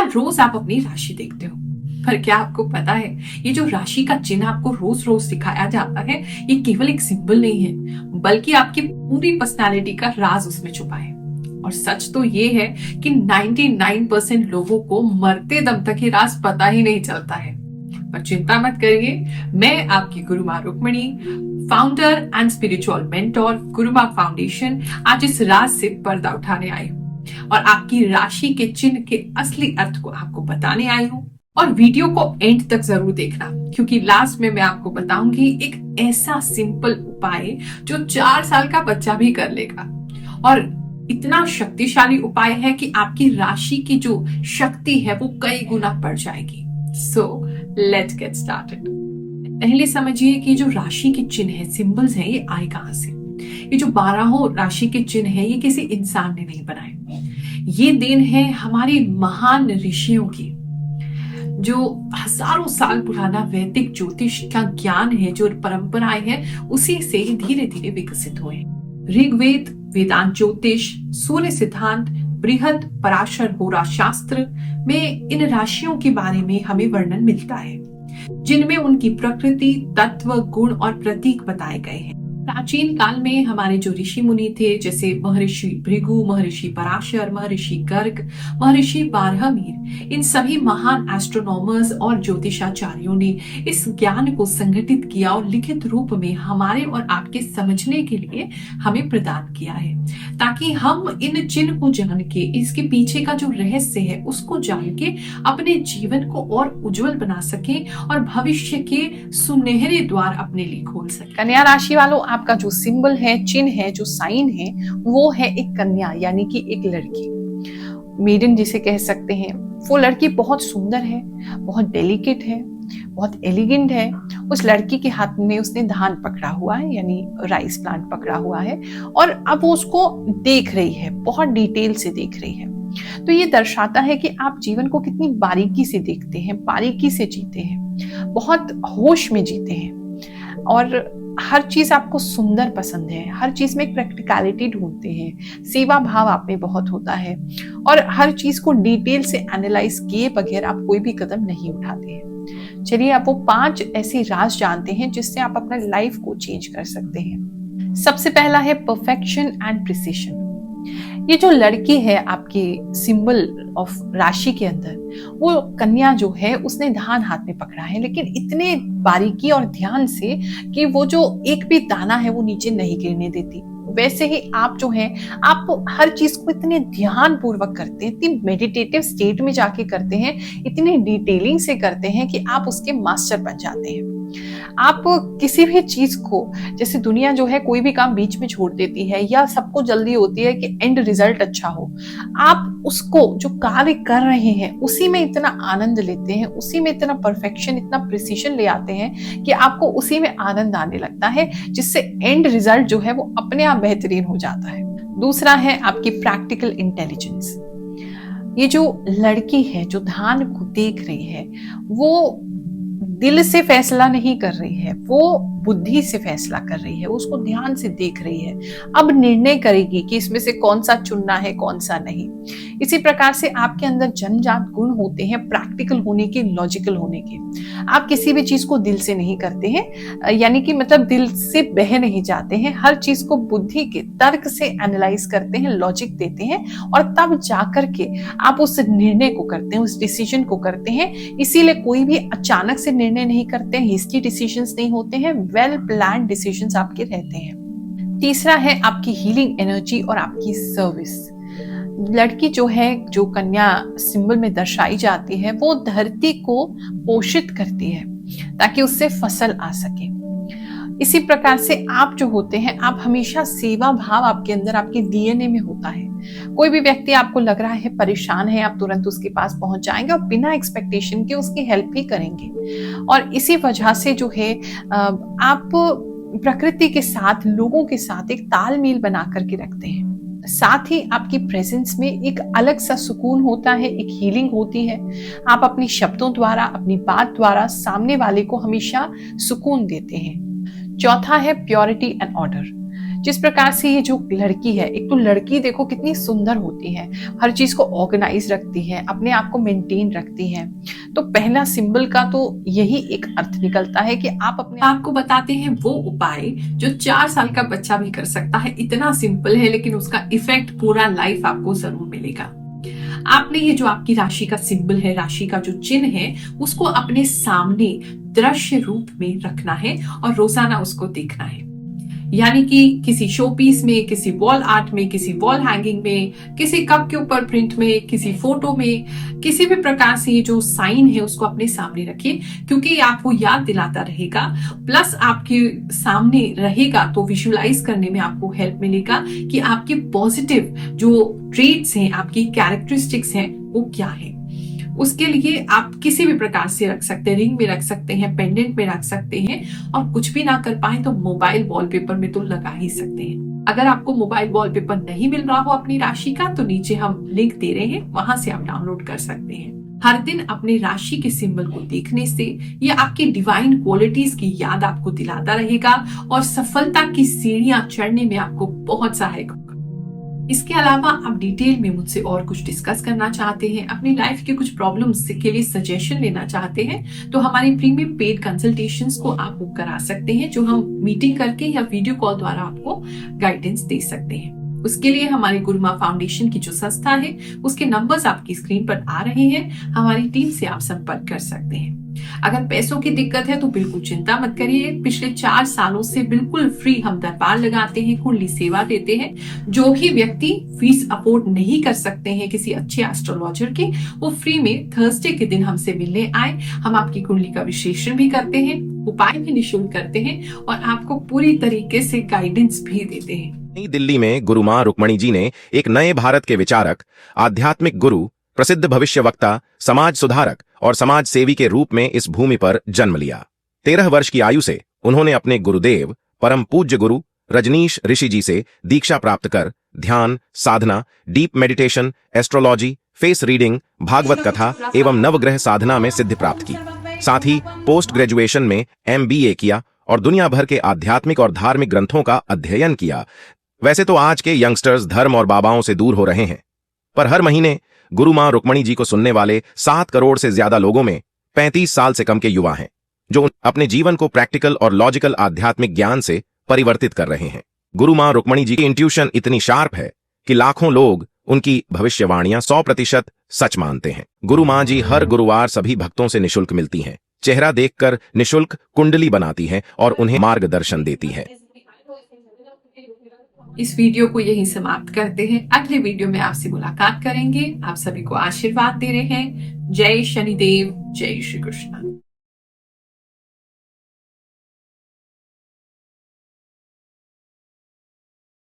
हर रोज आप अपनी राशि देखते हो, पर क्या आपको पता है ये जो राशि का चिन्ह आपको रोज रोज दिखाया जाता है, ये केवल एक सिंबल नहीं है, बल्कि आपकी पूरी पर्सनालिटी का राज उसमें छुपा है। और सच तो ये है कि 99% लोगों को मरते दम तक ये राज पता ही नहीं चलता है। पर चिंता मत करिए, मैं आपकी Guruma Rukmini, founder and spiritual mentor Guruma foundation, आज इस राज से पर्दा उठाने आई हूँ और आपकी राशि के चिन्ह के असली अर्थ को आपको बताने आई हूँ। और वीडियो को एंड तक जरूर देखना, क्योंकि लास्ट में मैं आपको बताऊंगी एक ऐसा सिंपल उपाय जो 4 साल का बच्चा भी कर लेगा, और इतना शक्तिशाली उपाय है कि आपकी राशि की जो शक्ति है वो कई गुना बढ़ जाएगी। So let's get started. पहले समझिए कि जो राशि के चिन्ह है, सिंबल्स है, ये आए कहां से। ये जो 12 राशि के चिन्ह है, ये किसी इंसान ने नहीं बनाए। ये देन है हमारे महान ऋषियों की, जो हजारों साल पुराना वैदिक ज्योतिष का ज्ञान है, जो परंपराएं हैं, उसी से धीरे धीरे विकसित हुए। ऋग्वेद, वेदांत ज्योतिष, सूर्य सिद्धांत, बृहद पराशर होरा शास्त्र में इन राशियों के बारे में हमें वर्णन मिलता है, जिनमें उनकी प्रकृति, तत्व, गुण और प्रतीक बताए गए हैं। प्राचीन काल में हमारे जो ऋषि मुनि थे, जैसे महर्षि भृगु, महर्षि पराशर, महर्षि गर्ग, महर्षि बारहमीर, इन सभी महान एस्ट्रोनॉमर्स और ज्योतिषाचार्यों ने इस ज्ञान को संगठित किया और लिखित रूप में हमारे और आपके समझने के लिए हमें प्रदान किया है, ताकि हम इन चिन्ह को जान के, इसके पीछे का जो रहस्य है उसको जान के अपने जीवन को और उज्जवल बना सके और भविष्य के सुनहरे द्वार अपने लिए खोल सके। कन्या राशि वालों, आपका जो सिंबल है, चिन्ह है, जो साइन है, वो है एक कन्या, यानी कि एक लड़की, मेडन जिसे कह सकते हैं। वो लड़की बहुत सुंदर है, बहुत डेलिकेट है, बहुत एलिगेंट है। उस लड़की के हाथ में उसने धान पकड़ा हुआ है, यानी राइस प्लांट पकड़ा हुआ है, और अब वो उसको देख रही है, बहुत डिटेल से देख रही है। तो ये दर्शाता है कि आप जीवन को कितनी बारीकी से देखते हैं, बारीकी से जीते हैं, बहुत होश में जीते हैं, और हर चीज आपको सुंदर पसंद है, हर चीज में एक प्रैक्टिकलिटी ढूंढते हैं, सेवा भाव आप में बहुत होता है, और हर चीज को डिटेल से एनालाइज किए बगैर आप कोई भी कदम नहीं उठाते हैं। चलिए, आप वो 5 ऐसे राज जानते हैं जिससे आप अपना लाइफ को चेंज कर सकते हैं। सबसे पहला है परफेक्शन एंड प्रिसिशन। ये जो लड़की है आपके सिंबल ऑफ राशि के अंदर, वो कन्या जो है उसने धान हाथ में पकड़ा है, लेकिन इतने बारीकी और ध्यान से कि वो जो एक भी दाना है वो नीचे नहीं गिरने देती। वैसे ही आप जो हैं, आप हर चीज को इतने ध्यान पूर्वक करते हैं, इतनी मेडिटेटिव स्टेट में जाके करते हैं, इतनी डिटेलिंग से करते हैं कि आप उसके मास्टर बन जाते हैं। आप किसी भी चीज को, जैसे दुनिया जो है कोई भी काम बीच में छोड़ देती है, या सबको जल्दी होती है कि एंड रिजल्ट अच्छा हो, आप उसको जो कार्य कर रहे हैं उसी में इतना आनंद लेते हैं, उसी में इतना परफेक्शन, इतना प्रिसीशन ले आते हैं कि आपको उसी में आनंद आने लगता है, जिससे एंड रिजल्ट जो है वो अपने आप बेहतरीन हो जाता है। दूसरा है आपकी प्रैक्टिकल इंटेलिजेंस। ये जो लड़की है जो धान को देख रही है, वो दिल से फैसला नहीं कर रही है, वो बुद्धि से फैसला कर रही है, उसको ध्यान से देख रही है। अब निर्णय करेगी कि इसमें से कौन सा चुनना है, कौन सा नहीं। इसी प्रकार से आपके अंदर जन्मजात गुण होते हैं, प्रैक्टिकल होने के, लॉजिकल होने के। आप किसी भी चीज को दिल से नहीं करते हैं, यानी कि मतलब दिल से बह नहीं जाते हैं, हर चीज को बुद्धि के तर्क से एनालाइज करते हैं, लॉजिक देते हैं, और तब जाकर के आप उस निर्णय को करते हैं, उस डिसीजन को करते हैं। इसीलिए कोई भी अचानक से निर्णय नहीं करते हैं, हिस्ट्री डिसीजंस नहीं होते हैं, वेल प्लान्ड डिसीजंस आपके रहते हैं। तीसरा है आपकी हीलिंग एनर्जी और आपकी सर्विस। लड़की जो है, जो कन्या सिंबल में दर्शाई जाती है, वो धरती को पोषित करती है ताकि उससे फसल आ सके। इसी प्रकार से आप जो होते हैं, आप हमेशा सेवा भाव आपके अंदर, आपके डीएनए में होता है। कोई भी व्यक्ति आपको लग रहा है परेशान है, आप तुरंत उसके पास पहुंच जाएंगे और बिना एक्सपेक्टेशन के उसकी हेल्प भी करेंगे। और इसी वजह से जो है आप प्रकृति के साथ, लोगों के साथ एक तालमेल बना करके रखते हैं। साथ ही आपकी प्रेजेंस में एक अलग सा सुकून होता है, एक हीलिंग होती है। आप अपनी शब्दों द्वारा, अपनी बात द्वारा सामने वाले को हमेशा सुकून देते हैं। चौथा है प्योरिटी एंड ऑर्डर। जिस प्रकार से ये जो लड़की है, एक तो लड़की देखो कितनी सुंदर होती है, हर चीज को ऑर्गेनाइज रखती है, अपने आप को मेंटेन रखती है। तो पहला सिंबल का तो यही एक अर्थ निकलता है कि आप अपने आपको बताते हैं वो उपाय जो 4 साल का बच्चा भी कर सकता है। इतना सिंपल है लेकिन उसका इफेक्ट पूरा लाइफ आपको जरूर मिलेगा। आपने ये जो आपकी राशि का सिंबल है, राशि का जो चिन्ह है, उसको अपने सामने दृश्य रूप में रखना है और रोजाना उसको देखना है। यानी कि किसी शो पीस में, किसी वॉल आर्ट में, किसी वॉल हैंगिंग में, किसी कप के ऊपर प्रिंट में, किसी फोटो में, किसी भी प्रकार से ये जो साइन है उसको अपने सामने रखिए, क्योंकि ये आपको याद दिलाता रहेगा। प्लस आपके सामने रहेगा तो विजुअलाइज करने में आपको हेल्प मिलेगा कि आपके पॉजिटिव जो ट्रेट्स हैं, आपकी कैरेक्टरिस्टिक्स हैं, वो क्या है। उसके लिए आप किसी भी प्रकार से रख सकते हैं, रिंग में रख सकते हैं, पेंडेंट में रख सकते हैं, और कुछ भी ना कर पाए तो मोबाइल वॉलपेपर में तो लगा ही सकते हैं। अगर आपको मोबाइल वॉलपेपर नहीं मिल रहा हो अपनी राशि का, तो नीचे हम लिंक दे रहे हैं, वहां से आप डाउनलोड कर सकते हैं। हर दिन अपने राशि के सिंबल को देखने से ये आपकी डिवाइन क्वालिटीज की याद आपको दिलाता रहेगा और सफलता की सीढ़ियां चढ़ने में आपको बहुत सहायक होगा। इसके अलावा आप डिटेल में मुझसे और कुछ डिस्कस करना चाहते हैं, अपनी लाइफ के कुछ प्रॉब्लम्स के लिए सजेशन लेना चाहते हैं, तो हमारी प्रीमियम पेड कंसल्टेशंस को आप बुक करा सकते हैं, जो हम मीटिंग करके या वीडियो कॉल द्वारा आपको गाइडेंस दे सकते हैं। उसके लिए हमारी गुरुमा फाउंडेशन की जो संस्था है, उसके नंबर्स आपकी स्क्रीन पर आ रहे हैं, हमारी टीम से आप संपर्क कर सकते हैं। अगर पैसों की दिक्कत है तो बिल्कुल चिंता मत करिए। पिछले 4 सालों से बिल्कुल फ्री हम दरबार लगाते हैं, कुंडली सेवा देते हैं। जो भी व्यक्ति फीस अफोर्ड नहीं कर सकते हैं किसी अच्छे एस्ट्रोलॉजर की, वो फ्री में थर्सडे के दिन हमसे मिलने आए। हम आपकी कुंडली का विश्लेषण भी करते हैं, उपाय भी निःशुल्क करते हैं और आपको पूरी तरीके से गाइडेंस भी देते हैं। नई दिल्ली में गुरु मां रुक्मणी जी ने एक नए भारत के विचारक, आध्यात्मिक गुरु, प्रसिद्ध भविष्यवक्ता, समाज सुधारक और समाज सेवी के रूप में इस भूमि पर जन्म लिया। 13 वर्ष की आयु से उन्होंने अपने गुरुदेव परम पूज्य गुरु रजनीश ऋषि जी से दीक्षा प्राप्त कर ध्यान, साधना, deep meditation, astrology, face reading, Bhagwat कथा एवं नवग्रह साधना में सिद्धि प्राप्त की। साथ ही पोस्ट ग्रेजुएशन में MBA किया और दुनिया भर के आध्यात्मिक और धार्मिक ग्रंथों का अध्ययन किया। वैसे तो आज के यंगस्टर्स धर्म और बाबाओं से दूर हो रहे हैं, पर हर महीने गुरु मां रुक्मणी जी को सुनने वाले 7 करोड़ से ज्यादा लोगों में 35 साल से कम के युवा हैं, जो अपने जीवन को प्रैक्टिकल और लॉजिकल आध्यात्मिक ज्ञान से परिवर्तित कर रहे हैं। गुरु मां रुक्मणी जी की इंट्यूशन इतनी शार्प है कि लाखों लोग उनकी भविष्यवाणियां 100% सच मानते हैं। गुरु मां जी हर गुरुवार सभी भक्तों से निःशुल्क मिलती हैं, चेहरा देखकर निःशुल्क कुंडली बनाती हैं और उन्हें मार्गदर्शन देती हैं। इस वीडियो को यहीं समाप्त करते हैं। अगले वीडियो में आपसे मुलाकात करेंगे। आप सभी को आशीर्वाद दे रहे हैं। जय शनिदेव, जय श्री कृष्ण।